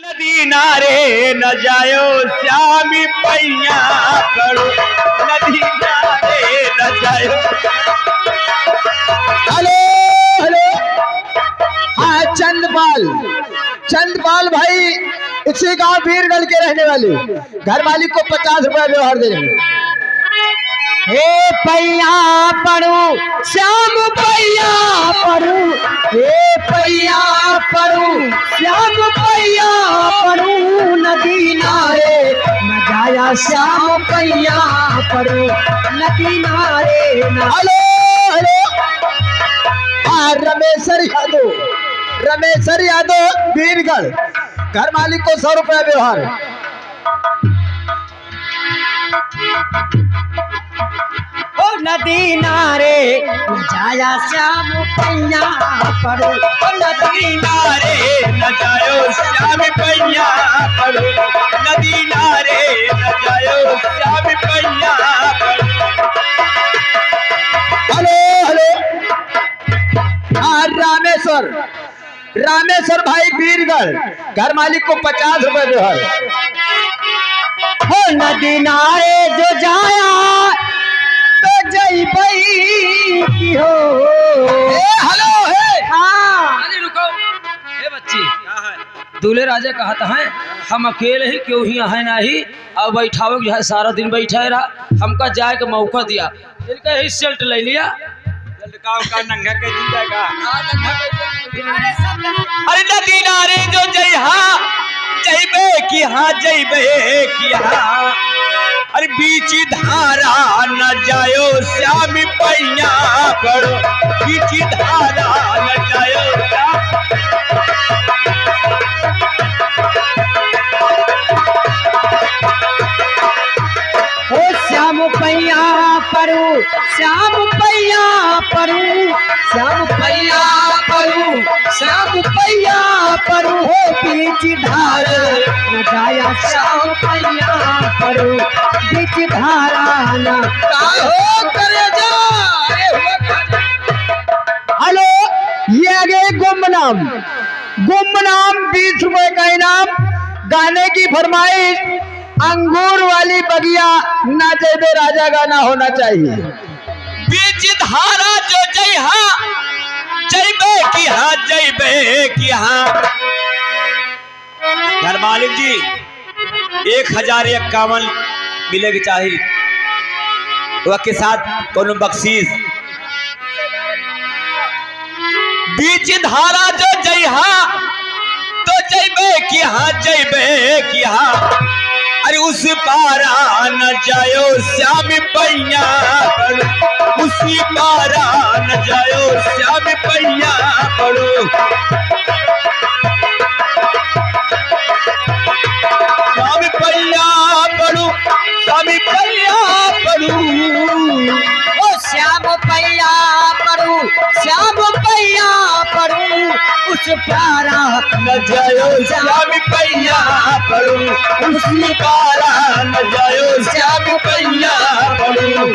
नदी नारे न जायो श्यामी पैया करो नदी नारे न जायो। हेलो हेलो, हाँ चंदपाल भाई इसी गांव वीरगढ़ के रहने वाले, घर मालिक को 50 रुपया व्यवहार देंगे। हे पैया पड़ू श्याम पैया पड़ू, हे पैया पड़ू श्याम पैया पड़ू, नदी नारे न जाया श्याम पैया पड़ू नदी नारे न। हेलो हेलो, रमेश्वर यादव वीरगढ़, घर मालिक को 100 रुपया व्यवहार। ओ नदी नारे न जाया श्याम पैया पड़ो, ओ नदी नारे न जायो श्याम पैया करो नदी नारे न जायो श्याम पैया करो। हेलो हेलो, हाँ रामेश्वर भाई वीरगढ़, घर मालिक को 50 रुपए व्यवहार। हो नदी नारे जो जाया तो जई बई की हो। हेलो हे, हाँ अरे रुको, हे बच्ची क्या है? दूल्हे राजा कहता है हम अकेले ही क्यों ही है नहीं, अब बैठाओ जो है सारा दिन बैठा रहा, हमका जाए का मौका दिया, इनका ही शर्ट ले लिया। का नंगा के दिन जाएगा। अरे नदी नारे जो जइबे की हाँ जइबे की हाँ, अरे बीच धारा न जायो श्यामी पैया करो बीच धारा न जायो ओ श्याम पैया पड़ू श्याम पैया पड़ू, श्याम पैया पड़ू श्याम पैया पड़ू, हो बीच धारा न जाया श्याम पैया पड़ू बीच धारा न। हो करे जा। हेलो, ये आगे गुमनाम 20 रुपए का इनाम, गाने की फरमाइश अंगूर वाली बगिया ना जेबे राजा गाना होना चाहिए। बीच धारा जो जइबे की हाँ। घर मालिक जी 1051 मिलेगी चाहिए, वह के साथ कोनो बख्शीश। बीच धारा जो तो जइबे की हाँ, अरे उस पारा न जायो श्याम पैया पड़ो, उसी पारा न जायो श्याम पैया पड़ो। श्याम पैया पड़ो, श्याम पैया पड़ो, ओ श्याम पैया पड़ू श्याम पैया पड़ू, उस प्यारा न जायो श्याम पैया पड़ो, उसी पारा न जायो श्याम पैया पड़ो।